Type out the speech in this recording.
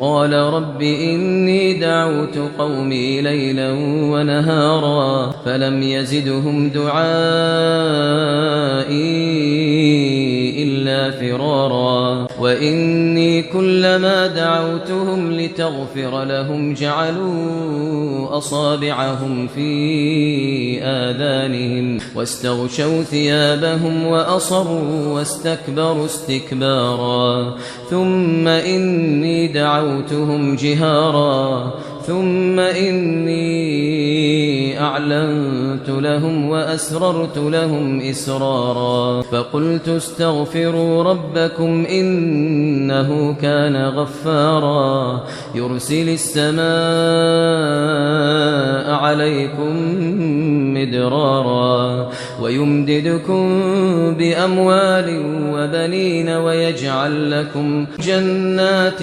قال رب إني دعوت قومي ليلا ونهارا فلم يزدهم دعائي إلا فرارا وإني كلما دعوتهم لتغفر لهم جعلوا أصابعهم في آذانهم واستغشوا ثيابهم وأصروا واستكبروا استكبارا ثم إني دعوتهم جهارا ثم إني أعلنت لهم وأسررت لهم إسرارا فقلت استغفروا ربكم إنه كان غفارا يرسل السماء عليكم مدرارا ويمددكم بأموال وبنين ويجعل لكم جنات